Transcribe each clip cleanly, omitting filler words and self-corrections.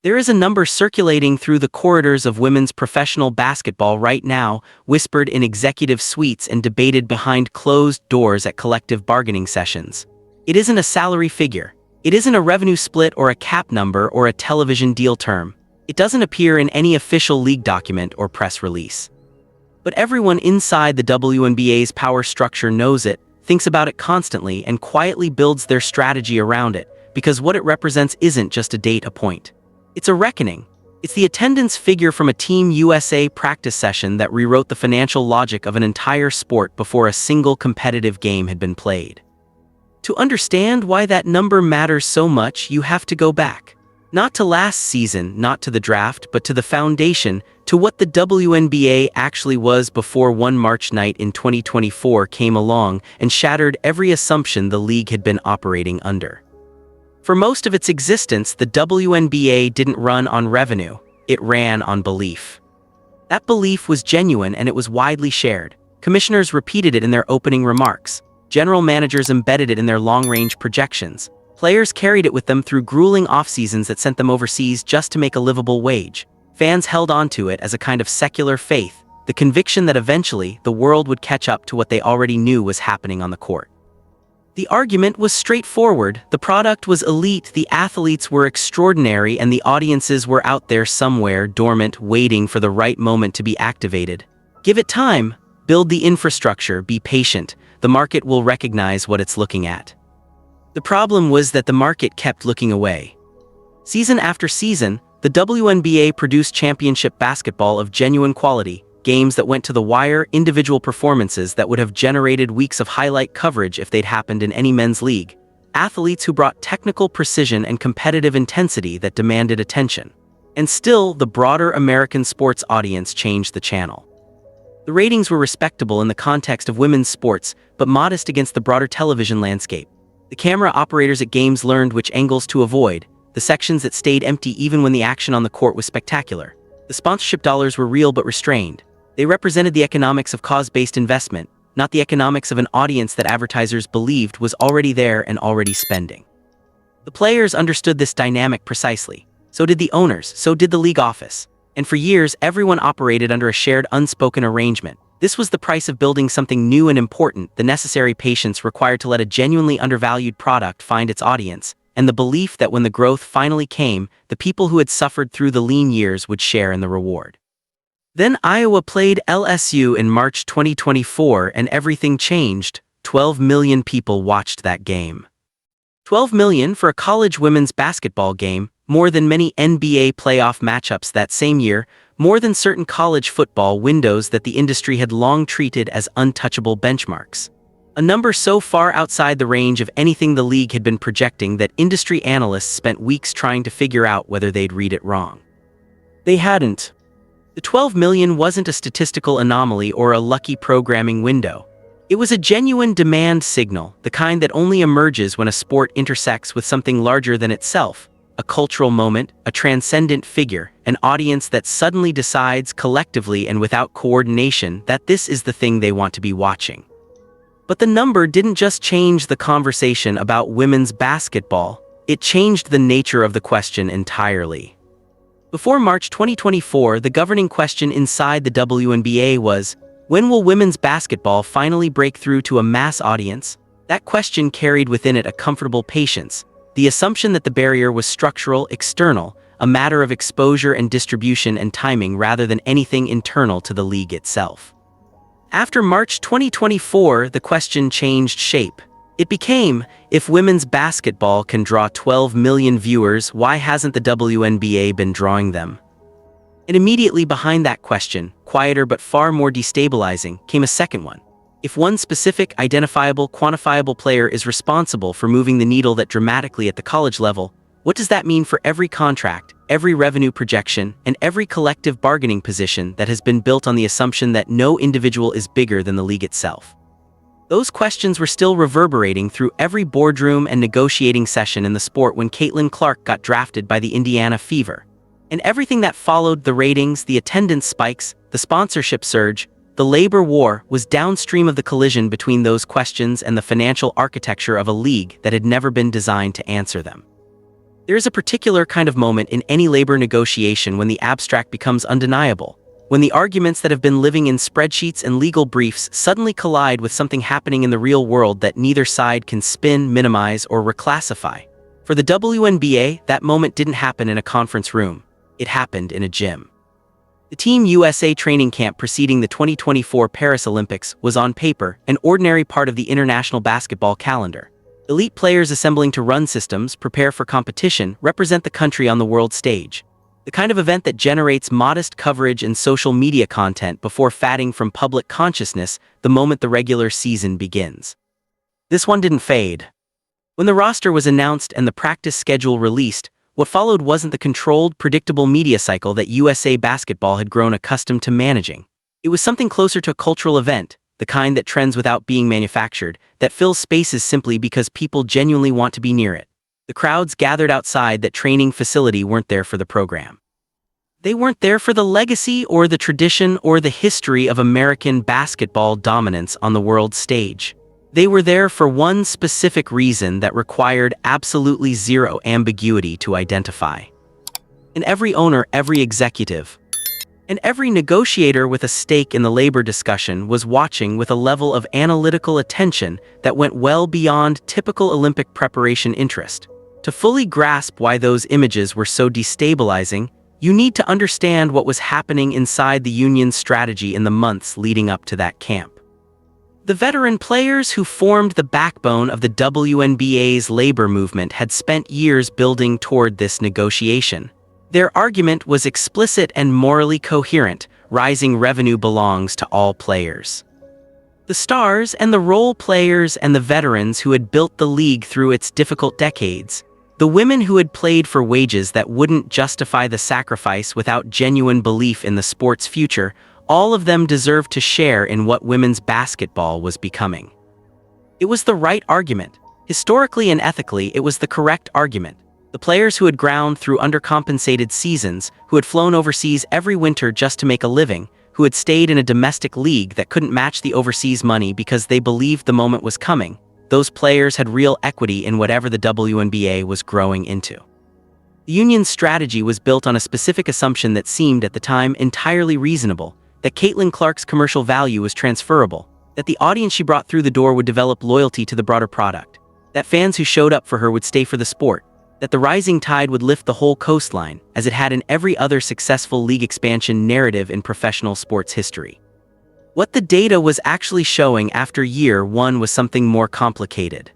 There is a number circulating through the corridors of women's professional basketball right now, whispered in executive suites and debated behind closed doors at collective bargaining sessions. It isn't a salary figure. It isn't a revenue split or a cap number or a television deal term. It doesn't appear in any official league document or press release. But everyone inside the WNBA's power structure knows it, thinks about it constantly, and quietly builds their strategy around it, because what it represents isn't just a data point. It's a reckoning. It's the attendance figure from a Team USA practice session that rewrote the financial logic of an entire sport before a single competitive game had been played. To understand why that number matters so much, you have to go back. Not to last season, not to the draft, but to the foundation, to what the WNBA actually was before one March night in 2024 came along and shattered every assumption the league had been operating under. For most of its existence, the WNBA didn't run on revenue, it ran on belief. That belief was genuine and it was widely shared. Commissioners repeated it in their opening remarks. General managers embedded it in their long-range projections. Players carried it with them through grueling off-seasons that sent them overseas just to make a livable wage. Fans held on to it as a kind of secular faith, the conviction that eventually the world would catch up to what they already knew was happening on the court. The argument was straightforward. The product was elite, the athletes were extraordinary, and the audiences were out there somewhere, dormant, waiting for the right moment to be activated. Give it time. Build the infrastructure. Be patient. The market will recognize what it's looking at. The problem was that the market kept looking away. Season after season, the WNBA produced championship basketball of genuine quality, games that went to the wire, individual performances that would have generated weeks of highlight coverage if they'd happened in any men's league, athletes who brought technical precision and competitive intensity that demanded attention. And still, the broader American sports audience changed the channel. The ratings were respectable in the context of women's sports, but modest against the broader television landscape. The camera operators at games learned which angles to avoid, the sections that stayed empty even when the action on the court was spectacular. The sponsorship dollars were real but restrained. They represented the economics of cause-based investment, not the economics of an audience that advertisers believed was already there and already spending. The players understood this dynamic precisely. So did the owners, so did the league office. And for years, everyone operated under a shared unspoken arrangement. This was the price of building something new and important, the necessary patience required to let a genuinely undervalued product find its audience, and the belief that when the growth finally came, the people who had suffered through the lean years would share in the reward. Then Iowa played LSU in March 2024 and everything changed. 12 million people watched that game. 12 million for a college women's basketball game, more than many NBA playoff matchups that same year, more than certain college football windows that the industry had long treated as untouchable benchmarks. A number so far outside the range of anything the league had been projecting that industry analysts spent weeks trying to figure out whether they'd read it wrong. They hadn't. The 12 million wasn't a statistical anomaly or a lucky programming window. It was a genuine demand signal, the kind that only emerges when a sport intersects with something larger than itself, a cultural moment, a transcendent figure, an audience that suddenly decides collectively and without coordination that this is the thing they want to be watching. But the number didn't just change the conversation about women's basketball, it changed the nature of the question entirely. Before March 2024, the governing question inside the WNBA was, when will women's basketball finally break through to a mass audience? That question carried within it a comfortable patience, the assumption that the barrier was structural, external, a matter of exposure and distribution and timing rather than anything internal to the league itself. After March 2024, the question changed shape. It became, if women's basketball can draw 12 million viewers, why hasn't the WNBA been drawing them? And immediately behind that question, quieter but far more destabilizing, came a second one. If one specific, identifiable, quantifiable player is responsible for moving the needle that dramatically at the college level, what does that mean for every contract, every revenue projection, and every collective bargaining position that has been built on the assumption that no individual is bigger than the league itself? Those questions were still reverberating through every boardroom and negotiating session in the sport when Caitlin Clark got drafted by the Indiana Fever. And everything that followed, the ratings, the attendance spikes, the sponsorship surge, the labor war, was downstream of the collision between those questions and the financial architecture of a league that had never been designed to answer them. There is a particular kind of moment in any labor negotiation when the abstract becomes undeniable, when the arguments that have been living in spreadsheets and legal briefs suddenly collide with something happening in the real world that neither side can spin, minimize, or reclassify. For the WNBA, that moment didn't happen in a conference room. It happened in a gym. The Team USA training camp preceding the 2024 Paris Olympics was on paper an ordinary part of the international basketball calendar. Elite players assembling to run systems, prepare for competition, represent the country on the world stage. The kind of event that generates modest coverage and social media content before fading from public consciousness the moment the regular season begins. This one didn't fade. When the roster was announced and the practice schedule released, what followed wasn't the controlled, predictable media cycle that USA basketball had grown accustomed to managing. It was something closer to a cultural event, the kind that trends without being manufactured, that fills spaces simply because people genuinely want to be near it. The crowds gathered outside that training facility weren't there for the program. They weren't there for the legacy or the tradition or the history of American basketball dominance on the world stage. They were there for one specific reason that required absolutely zero ambiguity to identify. And every owner, every executive, and every negotiator with a stake in the labor discussion was watching with a level of analytical attention that went well beyond typical Olympic preparation interest. To fully grasp why those images were so destabilizing, you need to understand what was happening inside the union's strategy in the months leading up to that camp. The veteran players who formed the backbone of the WNBA's labor movement had spent years building toward this negotiation. Their argument was explicit and morally coherent: rising revenue belongs to all players. The stars and the role players and the veterans who had built the league through its difficult decades, the women who had played for wages that wouldn't justify the sacrifice without genuine belief in the sport's future, all of them deserved to share in what women's basketball was becoming. It was the right argument. Historically and ethically, it was the correct argument. The players who had ground through undercompensated seasons, who had flown overseas every winter just to make a living, who had stayed in a domestic league that couldn't match the overseas money because they believed the moment was coming, those players had real equity in whatever the WNBA was growing into. The union's strategy was built on a specific assumption that seemed at the time entirely reasonable: that Caitlin Clark's commercial value was transferable, that the audience she brought through the door would develop loyalty to the broader product, that fans who showed up for her would stay for the sport, that the rising tide would lift the whole coastline, as it had in every other successful league expansion narrative in professional sports history. What the data was actually showing after year one was something more complicated.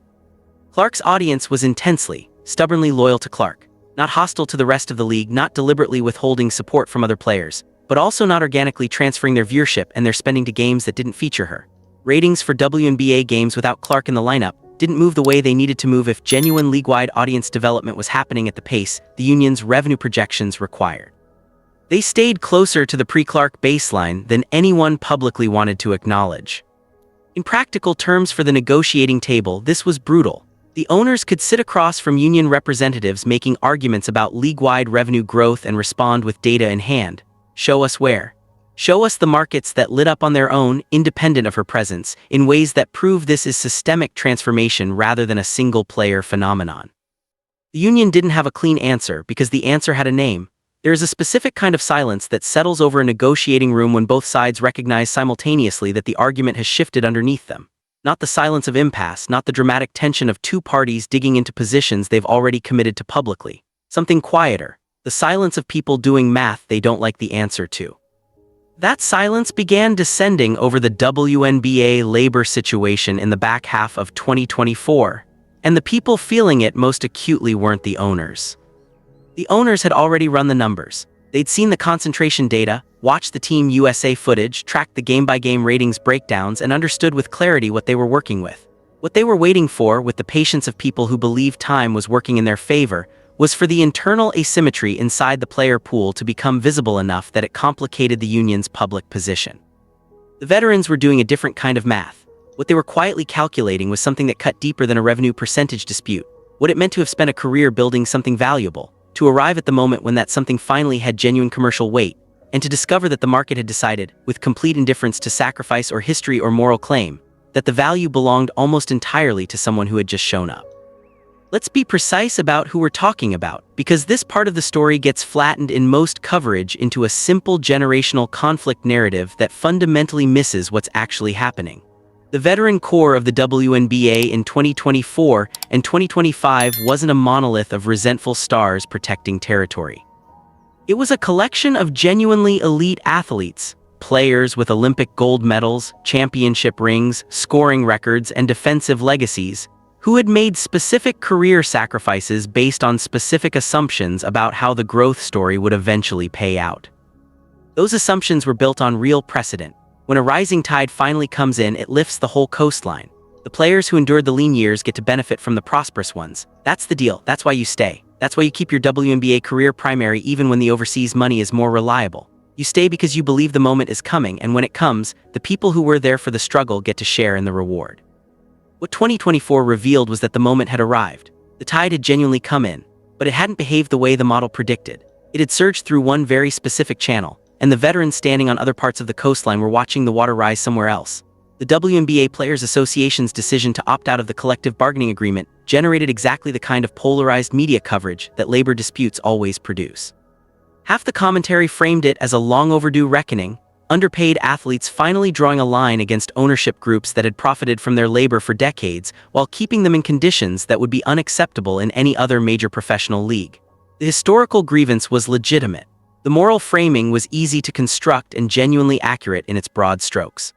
Clark's audience was intensely, stubbornly loyal to Clark, not hostile to the rest of the league, not deliberately withholding support from other players, but also not organically transferring their viewership and their spending to games that didn't feature her. Ratings for WNBA games without Clark in the lineup didn't move the way they needed to move if genuine league-wide audience development was happening at the pace the union's revenue projections required. They stayed closer to the pre-Clark baseline than anyone publicly wanted to acknowledge. In practical terms, for the negotiating table, this was brutal. The owners could sit across from union representatives making arguments about league-wide revenue growth and respond with data in hand. Show us where. Show us the markets that lit up on their own, independent of her presence, in ways that prove this is systemic transformation rather than a single-player phenomenon. The union didn't have a clean answer because the answer had a name. There is a specific kind of silence that settles over a negotiating room when both sides recognize simultaneously that the argument has shifted underneath them. Not the silence of impasse, not the dramatic tension of two parties digging into positions they've already committed to publicly. Something quieter, the silence of people doing math they don't like the answer to. That silence began descending over the WNBA labor situation in the back half of 2024, and the people feeling it most acutely weren't the owners. The owners had already run the numbers. They'd seen the concentration data, watched the Team USA footage, tracked the game-by-game ratings breakdowns, and understood with clarity what they were working with. What they were waiting for, with the patience of people who believed time was working in their favor, was for the internal asymmetry inside the player pool to become visible enough that it complicated the union's public position. The veterans were doing a different kind of math. What they were quietly calculating was something that cut deeper than a revenue percentage dispute, what it meant to have spent a career building something valuable, to arrive at the moment when that something finally had genuine commercial weight, and to discover that the market had decided, with complete indifference to sacrifice or history or moral claim, that the value belonged almost entirely to someone who had just shown up. Let's be precise about who we're talking about, because this part of the story gets flattened in most coverage into a simple generational conflict narrative that fundamentally misses what's actually happening. The veteran core of the WNBA in 2024 and 2025 wasn't a monolith of resentful stars protecting territory. It was a collection of genuinely elite athletes, players with Olympic gold medals, championship rings, scoring records, and defensive legacies, who had made specific career sacrifices based on specific assumptions about how the growth story would eventually pay out. Those assumptions were built on real precedent. When a rising tide finally comes in, it lifts the whole coastline. The players who endured the lean years get to benefit from the prosperous ones. That's the deal. That's why you stay. That's why you keep your WNBA career primary even when the overseas money is more reliable. You stay because you believe the moment is coming, and when it comes, the people who were there for the struggle get to share in the reward. What 2024 revealed was that the moment had arrived. The tide had genuinely come in, but it hadn't behaved the way the model predicted. It had surged through one very specific channel, and the veterans standing on other parts of the coastline were watching the water rise somewhere else. The WNBA Players Association's decision to opt out of the collective bargaining agreement generated exactly the kind of polarized media coverage that labor disputes always produce. Half the commentary framed it as a long overdue reckoning, underpaid athletes finally drawing a line against ownership groups that had profited from their labor for decades while keeping them in conditions that would be unacceptable in any other major professional league. The historical grievance was legitimate. The moral framing was easy to construct and genuinely accurate in its broad strokes.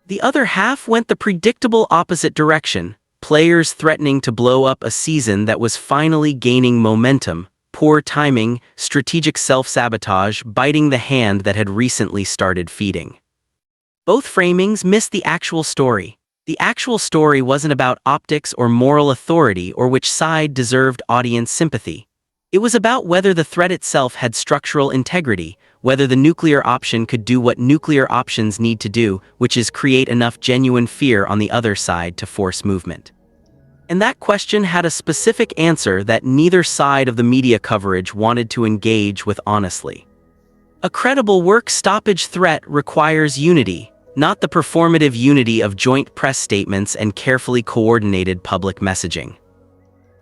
The other half went the predictable opposite direction, players threatening to blow up a season that was finally gaining momentum, poor timing, strategic self-sabotage, biting the hand that had recently started feeding. Both framings missed the actual story. The actual story wasn't about optics or moral authority or which side deserved audience sympathy. It was about whether the threat itself had structural integrity, whether the nuclear option could do what nuclear options need to do, which is create enough genuine fear on the other side to force movement. And that question had a specific answer that neither side of the media coverage wanted to engage with honestly. A credible work stoppage threat requires unity, not the performative unity of joint press statements and carefully coordinated public messaging.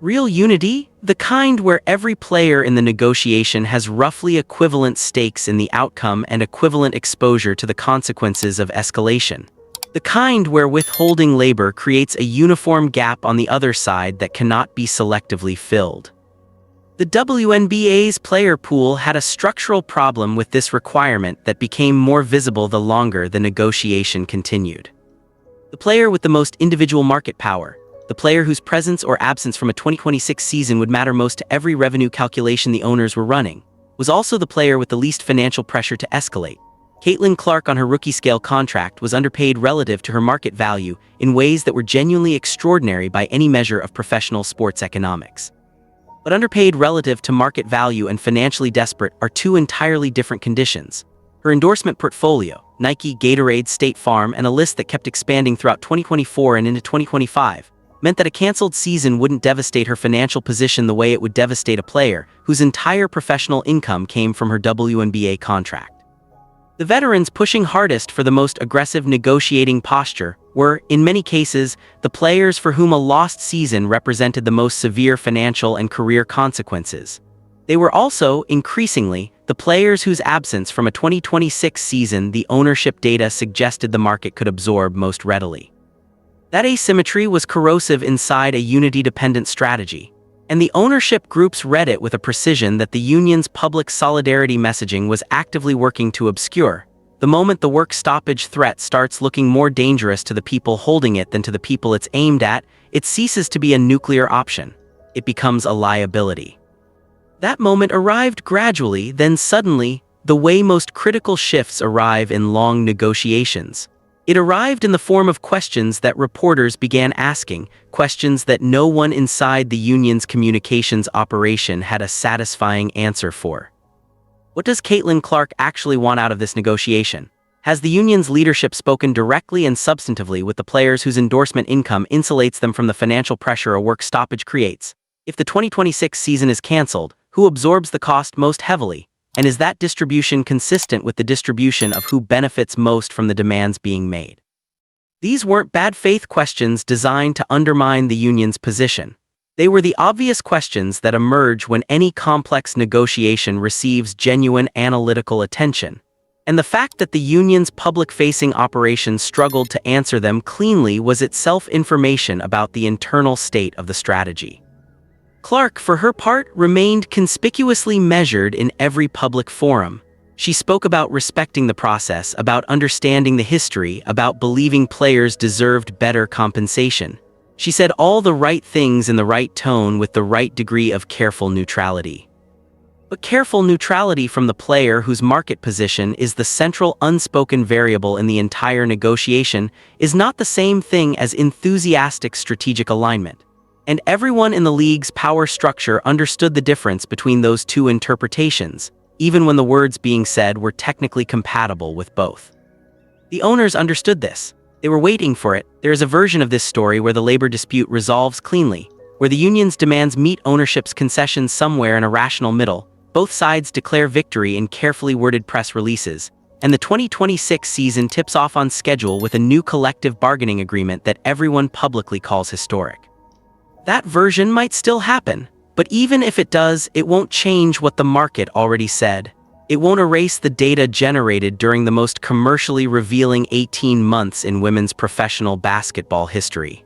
Real unity, the kind where every player in the negotiation has roughly equivalent stakes in the outcome and equivalent exposure to the consequences of escalation. The kind where withholding labor creates a uniform gap on the other side that cannot be selectively filled. The WNBA's player pool had a structural problem with this requirement that became more visible the longer the negotiation continued. The player with the most individual market power, the player whose presence or absence from a 2026 season would matter most to every revenue calculation the owners were running, was also the player with the least financial pressure to escalate. Caitlin Clark on her rookie-scale contract was underpaid relative to her market value in ways that were genuinely extraordinary by any measure of professional sports economics. But underpaid relative to market value and financially desperate are two entirely different conditions. Her endorsement portfolio, Nike, Gatorade, State Farm, and a list that kept expanding throughout 2024 and into 2025, meant that a canceled season wouldn't devastate her financial position the way it would devastate a player whose entire professional income came from her WNBA contract. The veterans pushing hardest for the most aggressive negotiating posture were, in many cases, the players for whom a lost season represented the most severe financial and career consequences. They were also, increasingly, the players whose absence from a 2026 season the ownership data suggested the market could absorb most readily. That asymmetry was corrosive inside a unity-dependent strategy, and the ownership groups read it with a precision that the union's public solidarity messaging was actively working to obscure. The moment the work stoppage threat starts looking more dangerous to the people holding it than to the people it's aimed at, it ceases to be a nuclear option. It becomes a liability. That moment arrived gradually, then suddenly, the way most critical shifts arrive in long negotiations. It arrived in the form of questions that reporters began asking, questions that no one inside the union's communications operation had a satisfying answer for. What does Caitlin Clark actually want out of this negotiation? Has the union's leadership spoken directly and substantively with the players whose endorsement income insulates them from the financial pressure a work stoppage creates? If the 2026 season is canceled, who absorbs the cost most heavily? And is that distribution consistent with the distribution of who benefits most from the demands being made? These weren't bad faith questions designed to undermine the union's position. They were the obvious questions that emerge when any complex negotiation receives genuine analytical attention. And the fact that the union's public-facing operations struggled to answer them cleanly was itself information about the internal state of the strategy. Clark, for her part, remained conspicuously measured in every public forum. She spoke about respecting the process, about understanding the history, about believing players deserved better compensation. She said all the right things in the right tone with the right degree of careful neutrality. But careful neutrality from the player whose market position is the central unspoken variable in the entire negotiation is not the same thing as enthusiastic strategic alignment. And everyone in the league's power structure understood the difference between those two interpretations, even when the words being said were technically compatible with both. The owners understood this. They were waiting for it. There is a version of this story where the labor dispute resolves cleanly, where the union's demands meet ownership's concessions somewhere in a rational middle. Both sides declare victory in carefully worded press releases, and the 2026 season tips off on schedule with a new collective bargaining agreement that everyone publicly calls historic. That version might still happen, but even if it does, it won't change what the market already said. It won't erase the data generated during the most commercially revealing 18 months in women's professional basketball history.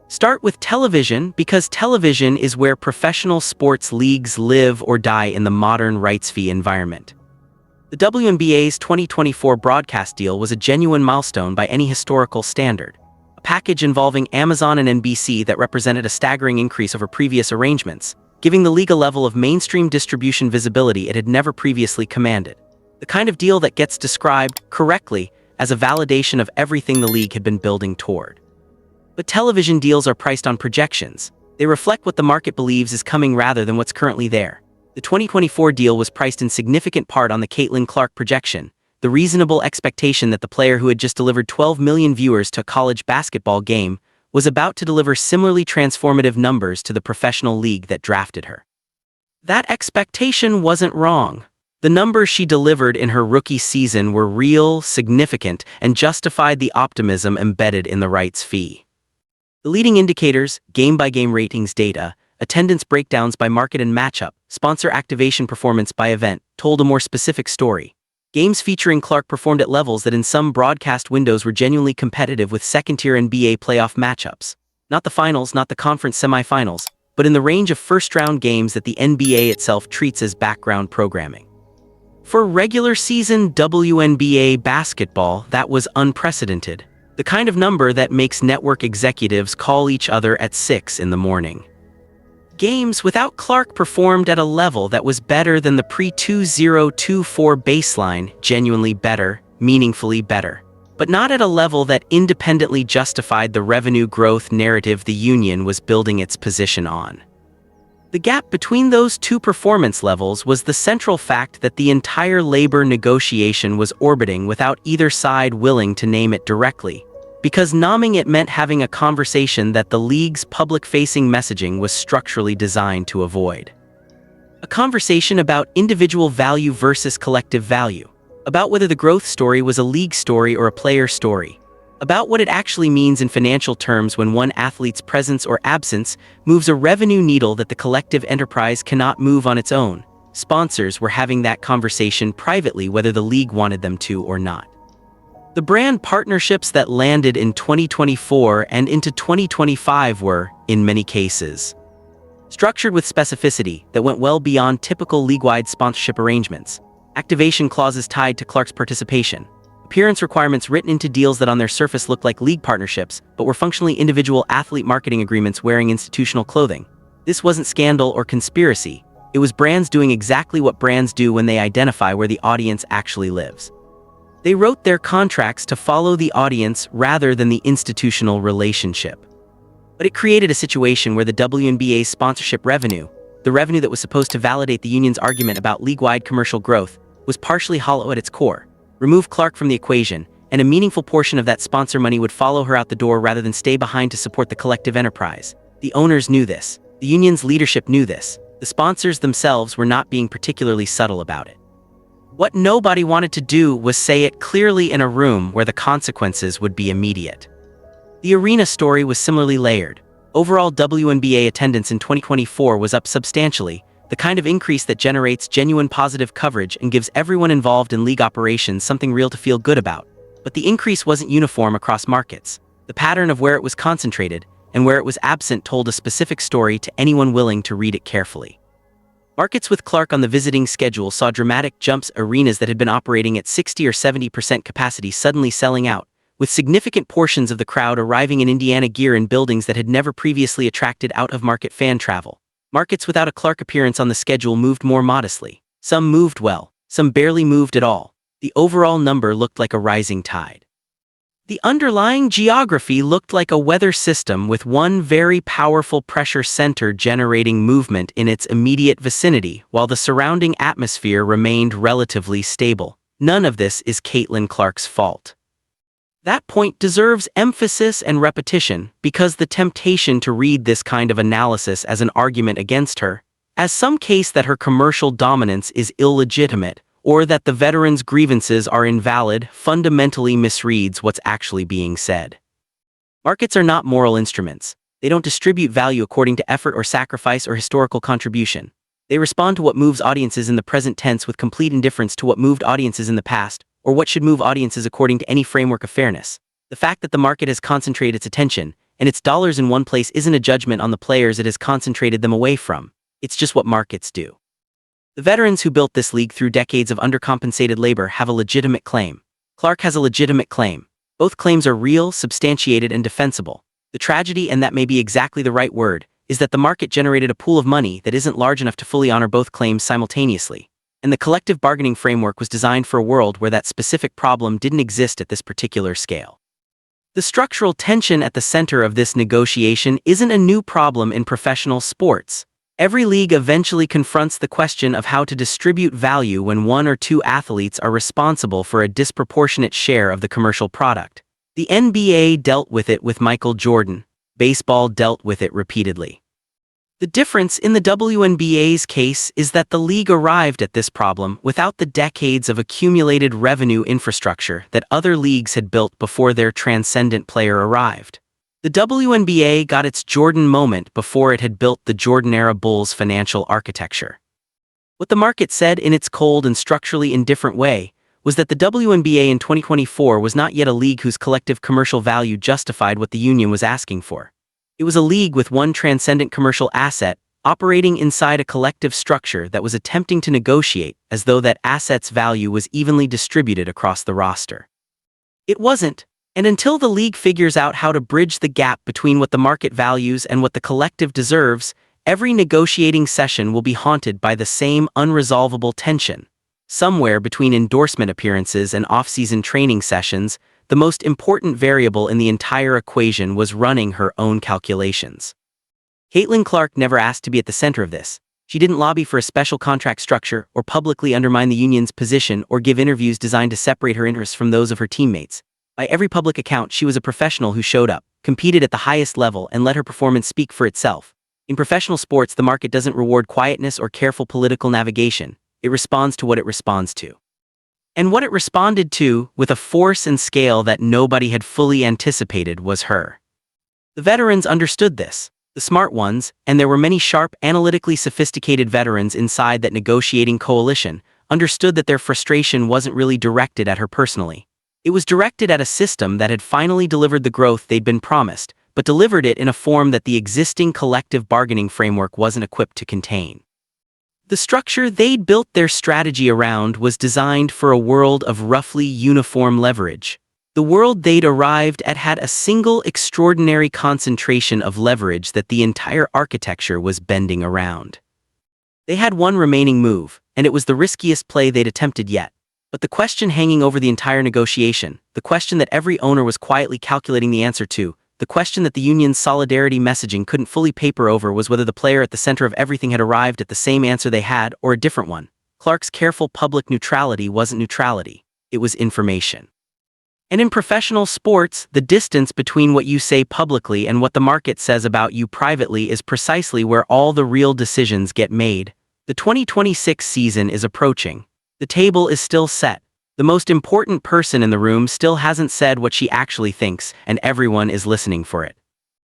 Start with television, because television is where professional sports leagues live or die in the modern rights fee environment. The WNBA's 2024 broadcast deal was a genuine milestone by any historical standard, a package involving Amazon and NBC that represented a staggering increase over previous arrangements, giving the league a level of mainstream distribution visibility it had never previously commanded. The kind of deal that gets described, correctly, as a validation of everything the league had been building toward. But television deals are priced on projections. They reflect what the market believes is coming rather than what's currently there. The 2024 deal was priced in significant part on the Caitlin Clark projection, the reasonable expectation that the player who had just delivered 12 million viewers to a college basketball game was about to deliver similarly transformative numbers to the professional league that drafted her. That expectation wasn't wrong. The numbers she delivered in her rookie season were real, significant, and justified the optimism embedded in the rights fee. The leading indicators, game-by-game ratings data, attendance breakdowns by market and matchup, sponsor activation performance by event, told a more specific story. Games featuring Clark performed at levels that in some broadcast windows were genuinely competitive with second-tier NBA playoff matchups. Not the finals, not the conference semifinals, but in the range of first-round games that the NBA itself treats as background programming. For regular season WNBA basketball, that was unprecedented. The kind of number that makes network executives call each other at 6 in the morning. Games without Clark performed at a level that was better than the pre-2024 baseline, genuinely better, meaningfully better, but not at a level that independently justified the revenue growth narrative the union was building its position on. The gap between those two performance levels was the central fact that the entire labor negotiation was orbiting without either side willing to name it directly, because naming it meant having a conversation that the league's public-facing messaging was structurally designed to avoid. A conversation about individual value versus collective value, about whether the growth story was a league story or a player story, about what it actually means in financial terms when one athlete's presence or absence moves a revenue needle that the collective enterprise cannot move on its own. Sponsors were having that conversation privately whether the league wanted them to or not. The brand partnerships that landed in 2024 and into 2025 were, in many cases, structured with specificity that went well beyond typical league-wide sponsorship arrangements, activation clauses tied to Clark's participation, appearance requirements written into deals that on their surface looked like league partnerships, but were functionally individual athlete marketing agreements wearing institutional clothing. This wasn't scandal or conspiracy. It was brands doing exactly what brands do when they identify where the audience actually lives. They wrote their contracts to follow the audience rather than the institutional relationship. But it created a situation where the WNBA's sponsorship revenue, the revenue that was supposed to validate the union's argument about league-wide commercial growth, was partially hollow at its core. Remove Clark from the equation, and a meaningful portion of that sponsor money would follow her out the door rather than stay behind to support the collective enterprise. The owners knew this. The union's leadership knew this. The sponsors themselves were not being particularly subtle about it. What nobody wanted to do was say it clearly in a room where the consequences would be immediate. The arena story was similarly layered. Overall WNBA attendance in 2024 was up substantially, the kind of increase that generates genuine positive coverage and gives everyone involved in league operations something real to feel good about. But the increase wasn't uniform across markets. The pattern of where it was concentrated and where it was absent told a specific story to anyone willing to read it carefully. Markets with Clark on the visiting schedule saw dramatic jumps. Arenas that had been operating at 60 or 70% capacity suddenly selling out, with significant portions of the crowd arriving in Indiana gear in buildings that had never previously attracted out-of-market fan travel. Markets without a Clark appearance on the schedule moved more modestly. Some moved well, some barely moved at all. The overall number looked like a rising tide. The underlying geography looked like a weather system with one very powerful pressure center generating movement in its immediate vicinity, while the surrounding atmosphere remained relatively stable. None of this is Caitlin Clark's fault. That point deserves emphasis and repetition because the temptation to read this kind of analysis as an argument against her, as some case that her commercial dominance is illegitimate or that the veterans' grievances are invalid, fundamentally misreads what's actually being said. Markets are not moral instruments. They don't distribute value according to effort or sacrifice or historical contribution. They respond to what moves audiences in the present tense with complete indifference to what moved audiences in the past, or what should move audiences according to any framework of fairness. The fact that the market has concentrated its attention and its dollars in one place isn't a judgment on the players it has concentrated them away from. It's just what markets do. The veterans who built this league through decades of undercompensated labor have a legitimate claim. Clark has a legitimate claim. Both claims are real, substantiated, and defensible. The tragedy, and that may be exactly the right word, is that the market generated a pool of money that isn't large enough to fully honor both claims simultaneously. And the collective bargaining framework was designed for a world where that specific problem didn't exist at this particular scale. The structural tension at the center of this negotiation isn't a new problem in professional sports. Every league eventually confronts the question of how to distribute value when one or two athletes are responsible for a disproportionate share of the commercial product. The NBA dealt with it with Michael Jordan. Baseball dealt with it repeatedly. The difference in the WNBA's case is that the league arrived at this problem without the decades of accumulated revenue infrastructure that other leagues had built before their transcendent player arrived. The WNBA got its Jordan moment before it had built the Jordan-era Bulls' financial architecture. What the market said in its cold and structurally indifferent way was that the WNBA in 2024 was not yet a league whose collective commercial value justified what the union was asking for. It was a league with one transcendent commercial asset, operating inside a collective structure that was attempting to negotiate as though that asset's value was evenly distributed across the roster. It wasn't, and until the league figures out how to bridge the gap between what the market values and what the collective deserves, every negotiating session will be haunted by the same unresolvable tension. Somewhere between endorsement appearances and off-season training sessions, the most important variable in the entire equation was running her own calculations. Caitlin Clark never asked to be at the center of this. She didn't lobby for a special contract structure or publicly undermine the union's position or give interviews designed to separate her interests from those of her teammates. By every public account, she was a professional who showed up, competed at the highest level, and let her performance speak for itself. In professional sports, the market doesn't reward quietness or careful political navigation. It responds to what it responds to. And what it responded to, with a force and scale that nobody had fully anticipated, was her. The veterans understood this. The smart ones, and there were many sharp, analytically sophisticated veterans inside that negotiating coalition, understood that their frustration wasn't really directed at her personally. It was directed at a system that had finally delivered the growth they'd been promised, but delivered it in a form that the existing collective bargaining framework wasn't equipped to contain. The structure they'd built their strategy around was designed for a world of roughly uniform leverage. The world they'd arrived at had a single extraordinary concentration of leverage that the entire architecture was bending around. They had one remaining move, and it was the riskiest play they'd attempted yet. But the question hanging over the entire negotiation, the question that every owner was quietly calculating the answer to, the question that the union's solidarity messaging couldn't fully paper over was whether the player at the center of everything had arrived at the same answer they had or a different one. Clark's careful public neutrality wasn't neutrality, it was information. And in professional sports, the distance between what you say publicly and what the market says about you privately is precisely where all the real decisions get made. The 2026 season is approaching. The table is still set. The most important person in the room still hasn't said what she actually thinks, and everyone is listening for it.